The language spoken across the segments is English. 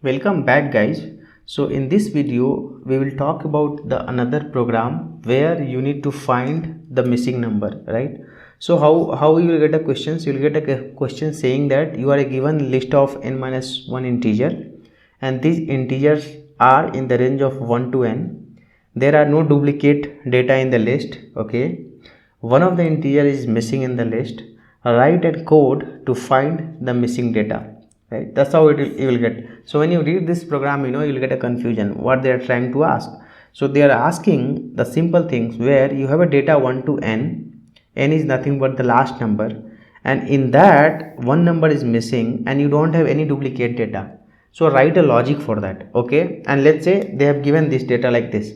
Welcome back guys. So in this video we will talk about the another program where you need to find the missing number, right? So how you will get a question? So you will get a question saying that you are given list of n minus 1 integer and these integers are in the range of 1 to n. There are no duplicate data in the list, okay? One of the integer is missing in the list. Write a code to find the missing data, right? That's how you will get. So when you read this program, you will get a confusion what they are trying to ask. So they are asking the simple things where you have a data 1 to n is nothing but the last number, and in that one number is missing and you don't have any duplicate data. So write a logic for that, okay? And let's say they have given this data like this.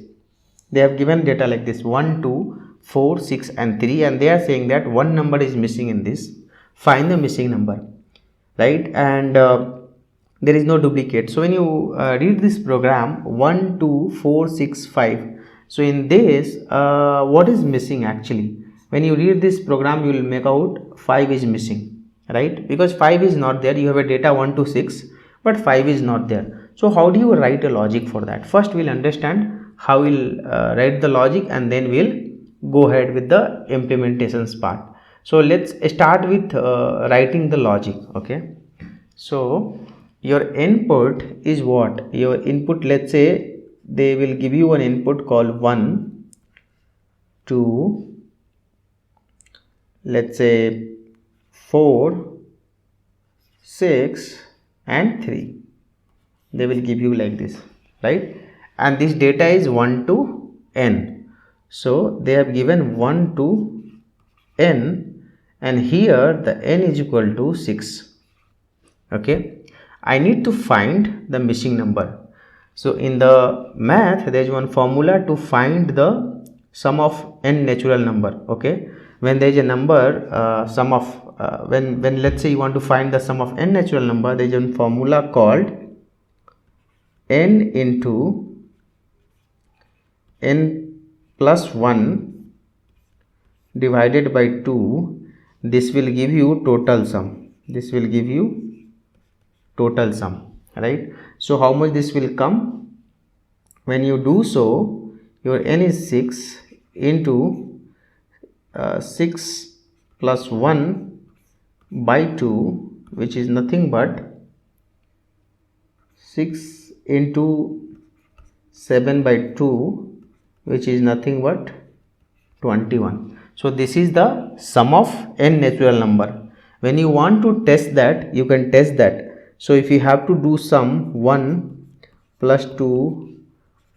They have given data like this 1 2 4 6 and 3, and they are saying that one number is missing in this. Find the missing number, right? And there is no duplicate. So when you read this program 1 2 4 6 5, so in this what is missing actually? When you read this program you will make out 5 is missing, right? Because 5 is not there. You have a data 1 to 6 but 5 is not there. So how do you write a logic for that? First we'll understand how we'll write the logic, and then we'll go ahead with the implementations part. So let's start with writing the logic, okay? So your input is what? Your input, let's say they will give you an input called 1 2, let's say 4 6 and 3. They will give you like this, right? And this data is 1 to n. So they have given 1 to n, and here the n is equal to 6, okay? I need to find the missing number. So in the math there is one formula to find the sum of n natural number, okay? When there is a number sum of when let's say you want to find the sum of n natural number, there is a formula called n into n plus 1 divided by 2. This will give you total sum. This will give you total sum, right? So how much this will come? When you do so, your n is 6 into 6 plus 1 by 2, which is nothing but 6 into 7 by 2, which is nothing but 21. So this is the sum of n natural number. When you want to test that, you can test that. So if you have to do sum 1 plus 2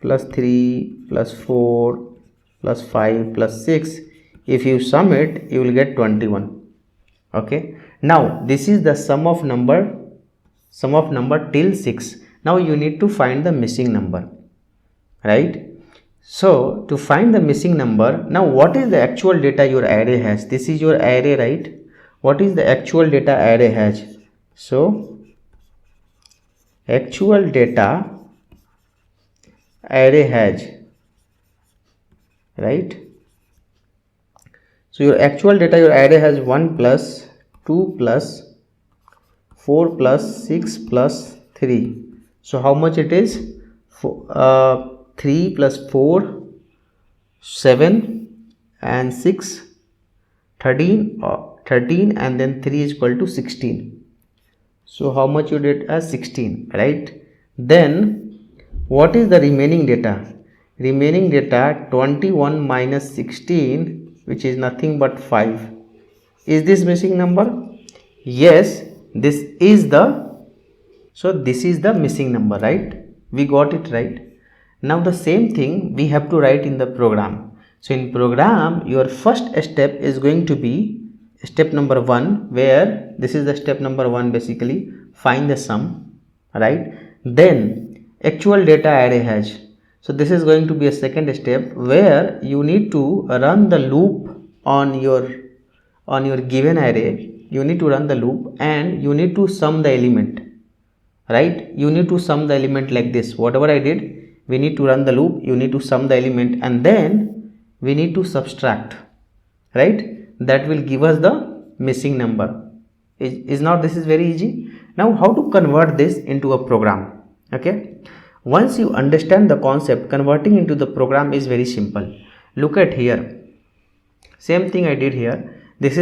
plus 3 plus 4 plus 5 plus 6, if you sum it, you will get 21, okay? Now this is the sum of number till 6. Now you need to find the missing number, right? So to find the missing number, now what is the actual data your array has? This is your array, right? What is the actual data array has? So actual data array has, right? So your actual data, your array has 1 plus 2 plus 4 plus 6 plus 3. So how much it is? 3 plus 4 7 and 6 13 and then 3 is equal to 16. So how much you did as 16, right? Then what is the remaining data? Remaining data 21 minus 16, which is nothing but 5. Is this missing number? Yes, this is the, so this is the missing number, right? We got it, right? Now the same thing we have to write in the program. So in program, your first step is going to be step number 1, where this is the step number 1, basically find the sum, right? Then actual data array hash. So this is going to be a second step where you need to run the loop on your given array. You need to run the loop and you need to sum the element, right? You need to sum the element like this. Whatever I did, we need to run the loop, you need to sum the element, and then we need to subtract, right? That will give us the missing number. Is not this is very easy. Now how to convert this into a program? Okay, once you understand the concept, converting into the program is very simple. Look at here, same thing I did here. This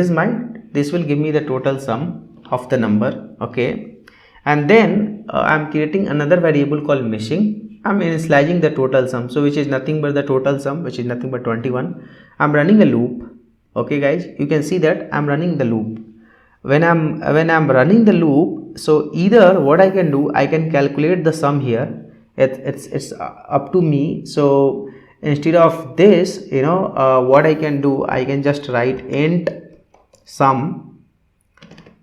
will give me the total sum of the number. Okay, and then I'm creating another variable called missing. I'm initializing the total sum, so which is nothing but the total sum, which is nothing but 21. I'm running a loop. Okay guys, you can see that I'm running the loop. When I'm running the loop, so either what I can do, I can calculate the sum here. It's up to me. So instead of this, what I can do, I can just write int sum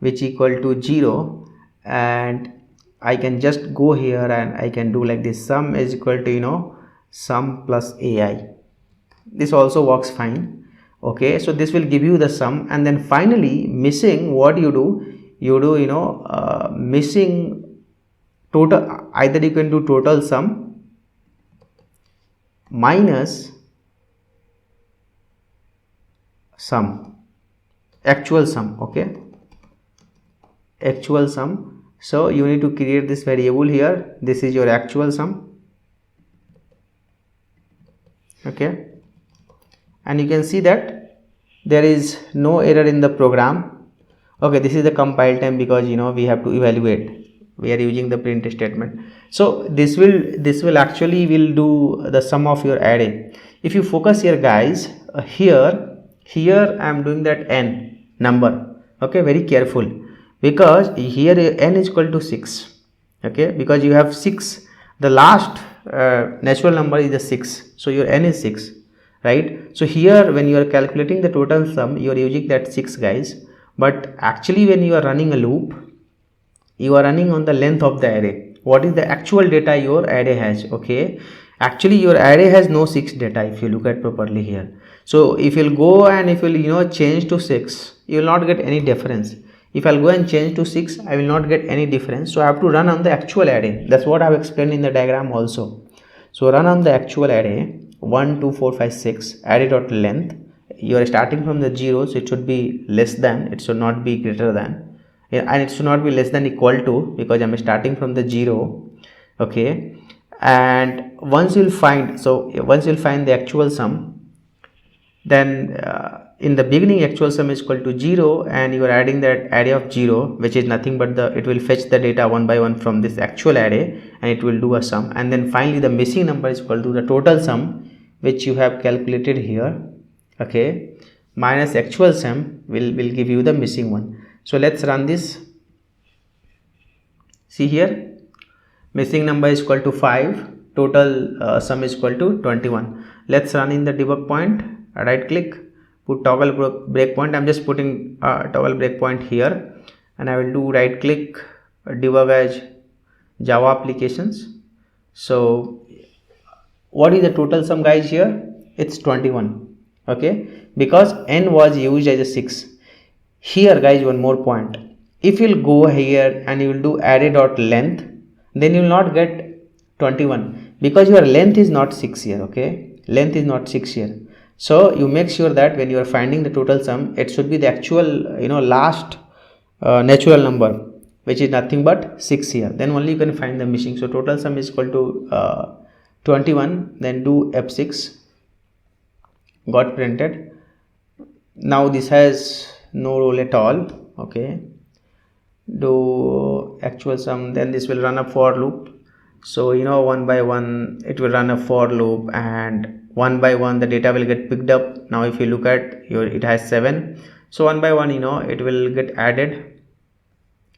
which equal to 0, and I can just go here and I can do like this, sum is equal to sum plus ai. This also works fine. Okay, so this will give you the sum, and then finally missing, what you do, missing total, either you can do total sum minus sum, actual sum. Okay, actual sum. So you need to create this variable here. This is your actual sum. Okay, and you can see that there is no error in the program. Okay, this is the compile time, because we have to evaluate, we are using the print statement. So this will actually do the sum of your array. If you focus here guys, here I am doing that n number. Okay, very careful, because here n is equal to 6. Okay, because you have 6, the last natural number is the 6, so your n is 6, right? So here when you are calculating the total sum, you are using that 6 guys, but actually when you are running a loop, you are running on the length of the array. What is the actual data your array has? Okay, actually your array has no 6 data if you look at properly here. So if you'll go and if you'll change to 6, you will not get any difference. If I'll go and change to 6, I will not get any difference. So I have to run on the actual array. That's what I have explained in the diagram also. So run on the actual array 1 2 4 5 6 array dot length. You are starting from the 0, so it should be less than, it should not be greater than, and it should not be less than equal to, because I'm starting from the 0. Okay, and once you'll find the actual sum, then in the beginning actual sum is equal to 0, and you are adding that array of 0, which is nothing but it will fetch the data one by one from this actual array, and it will do a sum, and then finally the missing number is equal to the total sum which you have calculated here. Okay, minus actual sum will give you the missing one. So let's run this. See here, missing number is equal to 5, total sum is equal to 21. Let's run in the debug point, right click, put toggle breakpoint. I'm just putting toggle breakpoint here, and I will do right click, debug as Java applications. So what is the total sum guys here? It's 21. Okay, because n was used as a 6. Here guys, one more point, if you'll go here and you will do array dot length, then you will not get 21, because your length is not 6 here. Okay, length is not 6 here. So you make sure that when you are finding the total sum, it should be the actual last natural number, which is nothing but 6 here, then only you can find the missing. So total sum is equal to 21, then do F6, got printed. Now this has no role at all. Okay, do actual sum, then this will run a for loop. So one by one it will run a for loop, and one by one the data will get picked up. Now if you look at it has 7, so one by one it will get added,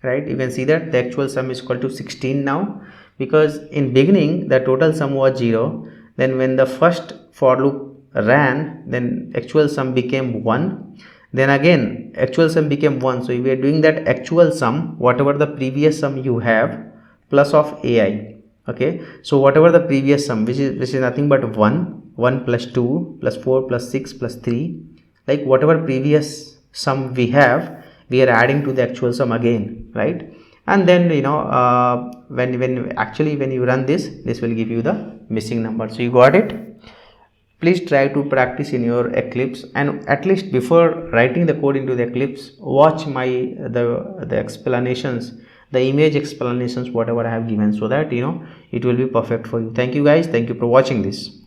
right? You can see that the actual sum is equal to 16 now, because in beginning the total sum was 0, then when the first for loop ran, then actual sum became 1, then again actual sum became 1. So we are doing that actual sum, whatever the previous sum you have, plus of ai. Okay, so whatever the previous sum, which is nothing but 1 plus 2 plus 4 plus 6 plus 3, like whatever previous sum we have, we are adding to the actual sum again, right? And then when you run this will give you the missing number. So you got it. Please try to practice in your Eclipse, and at least before writing the code into the Eclipse, watch the explanations the image explanations whatever I have given, so that it will be perfect for you. Thank you guys, thank you for watching this.